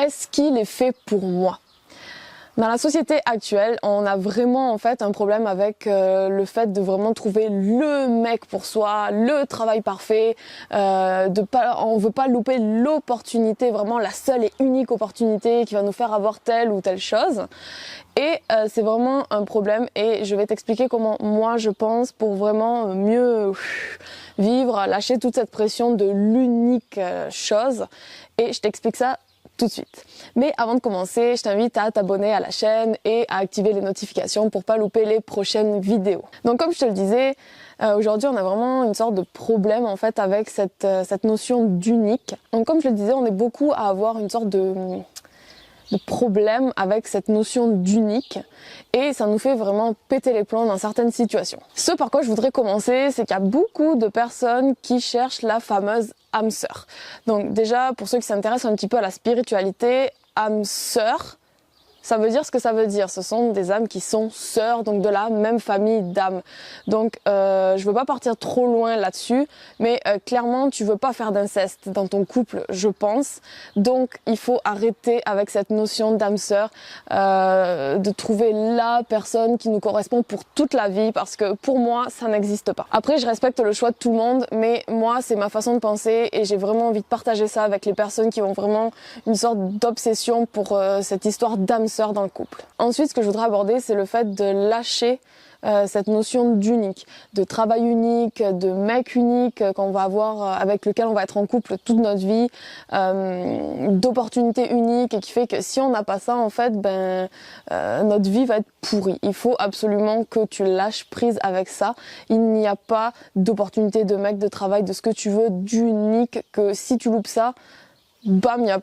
est-ce qu'il est fait pour moi? Dans la société actuelle, on a vraiment en fait un problème avec le fait de vraiment trouver le mec pour soi, le travail parfait, on veut pas louper l'opportunité, vraiment la seule et unique opportunité qui va nous faire avoir telle ou telle chose. Et c'est vraiment un problème et je vais t'expliquer comment moi je pense pour vraiment mieux vivre, lâcher toute cette pression de l'unique chose et je t'explique ça tout de suite. Mais avant de commencer, je t'invite à t'abonner à la chaîne et à activer les notifications pour pas louper les prochaines vidéos. Donc comme je te le disais, aujourd'hui on a vraiment une sorte de problème en fait avec cette notion d'unique. Donc comme je le disais, on est beaucoup à avoir une sorte de problème avec cette notion d'unique et ça nous fait vraiment péter les plombs dans certaines situations. Ce par quoi je voudrais commencer, c'est qu'il y a beaucoup de personnes qui cherchent la fameuse âme sœur. Donc déjà, pour ceux qui s'intéressent un petit peu à la spiritualité, âme sœur, ça veut dire ce que ça veut dire. Ce sont des âmes qui sont sœurs, donc de la même famille d'âmes. Donc je veux pas partir trop loin là-dessus, mais clairement tu veux pas faire d'inceste dans ton couple, je pense. Donc il faut arrêter avec cette notion d'âme sœur, de trouver la personne qui nous correspond pour toute la vie, parce que pour moi ça n'existe pas. Après je respecte le choix de tout le monde, mais moi c'est ma façon de penser et j'ai vraiment envie de partager ça avec les personnes qui ont vraiment une sorte d'obsession pour cette histoire d'âme sœur dans le couple. Ensuite, ce que je voudrais aborder, c'est le fait de lâcher cette notion d'unique, de travail unique, de mec unique qu'on va avoir, avec lequel on va être en couple toute notre vie, d'opportunités uniques et qui fait que si on n'a pas ça, en fait, notre vie va être pourrie. Il faut absolument que tu lâches prise avec ça. Il n'y a pas d'opportunité de mec, de travail, de ce que tu veux, d'unique, que si tu loupes ça, bam, il y a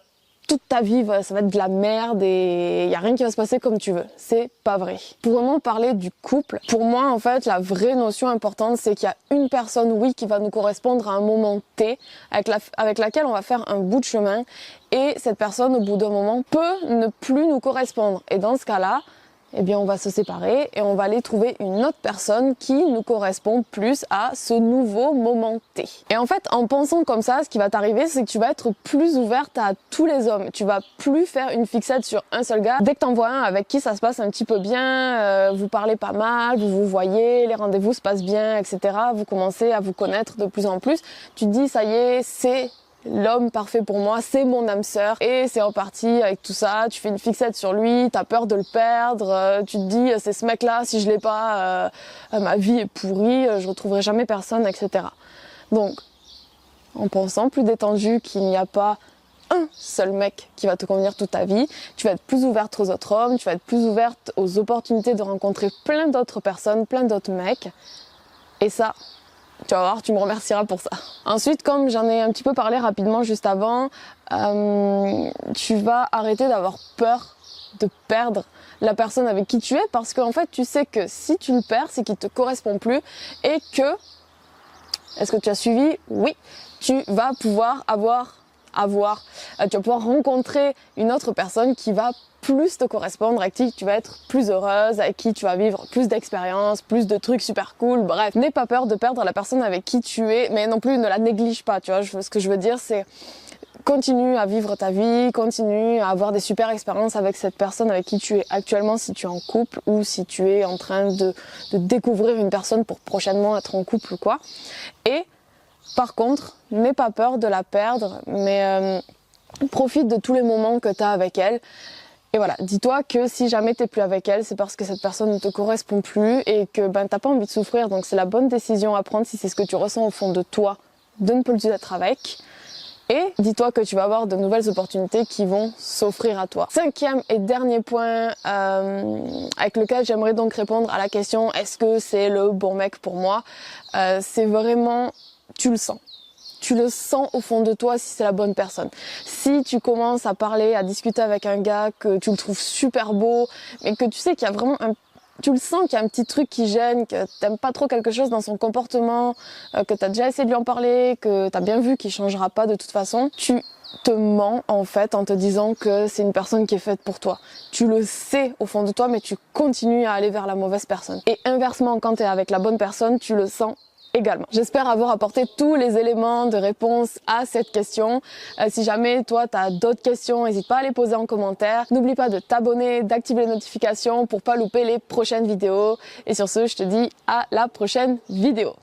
toute ta vie, ça va être de la merde et il n'y a rien qui va se passer comme tu veux. C'est pas vrai. Pour vraiment parler du couple, pour moi, en fait, la vraie notion importante, c'est qu'il y a une personne, oui, qui va nous correspondre à un moment T, avec laquelle on va faire un bout de chemin et cette personne, au bout d'un moment, peut ne plus nous correspondre. Et dans ce cas-là, eh bien on va se séparer et on va aller trouver une autre personne qui nous correspond plus à ce nouveau moment T. Et en fait, en pensant comme ça, ce qui va t'arriver, c'est que tu vas être plus ouverte à tous les hommes. Tu vas plus faire une fixette sur un seul gars. Dès que t'en vois un avec qui ça se passe un petit peu bien, vous parlez pas mal, vous vous voyez, les rendez-vous se passent bien, etc. Vous commencez à vous connaître de plus en plus. Tu te dis, ça y est, c'est l'homme parfait pour moi, c'est mon âme sœur et c'est reparti avec tout ça. Tu fais une fixette sur lui, t'as peur de le perdre, tu te dis c'est ce mec là, si je l'ai pas, ma vie est pourrie, je retrouverai jamais personne, etc. Donc en pensant plus détendu qu'il n'y a pas un seul mec qui va te convenir toute ta vie, tu vas être plus ouverte aux autres hommes, tu vas être plus ouverte aux opportunités de rencontrer plein d'autres personnes, plein d'autres mecs, et ça, tu vas voir, tu me remercieras pour ça. Ensuite, comme j'en ai un petit peu parlé rapidement juste avant, tu vas arrêter d'avoir peur de perdre la personne avec qui tu es, parce qu'en fait, tu sais que si tu le perds, c'est qu'il te correspond plus et que, est-ce que tu as suivi? Oui, tu vas pouvoir tu vas pouvoir rencontrer une autre personne qui va plus te correspondre, avec qui tu vas être plus heureuse, avec qui tu vas vivre plus d'expériences, plus de trucs super cool. Bref, n'aie pas peur de perdre la personne avec qui tu es, mais non plus ne la néglige pas, tu vois. Ce que je veux dire, c'est continue à vivre ta vie, continue à avoir des super expériences avec cette personne avec qui tu es actuellement si tu es en couple ou si tu es en train de découvrir une personne pour prochainement être en couple ou quoi. Et par contre, n'aie pas peur de la perdre, mais profite de tous les moments que tu as avec elle. Et voilà, dis-toi que si jamais t'es plus avec elle, c'est parce que cette personne ne te correspond plus et que t'as pas envie de souffrir. Donc c'est la bonne décision à prendre si c'est ce que tu ressens au fond de toi, de ne plus être avec. Et dis-toi que tu vas avoir de nouvelles opportunités qui vont s'offrir à toi. Cinquième et dernier point avec lequel j'aimerais donc répondre à la question est-ce que c'est le bon mec pour moi, c'est vraiment, tu le sens. Tu le sens au fond de toi si c'est la bonne personne. Si tu commences à parler, à discuter avec un gars que tu le trouves super beau, mais que tu sais qu'il y a vraiment tu le sens qu'il y a un petit truc qui gêne, que t'aimes pas trop quelque chose dans son comportement, que t'as déjà essayé de lui en parler, que t'as bien vu qu'il changera pas de toute façon, tu te mens en fait en te disant que c'est une personne qui est faite pour toi. Tu le sais au fond de toi, mais tu continues à aller vers la mauvaise personne. Et inversement, quand t'es avec la bonne personne, tu le sens également. J'espère avoir apporté tous les éléments de réponse à cette question. Si jamais toi tu as d'autres questions, n'hésite pas à les poser en commentaire. N'oublie pas de t'abonner, d'activer les notifications pour pas louper les prochaines vidéos. Et sur ce, je te dis à la prochaine vidéo.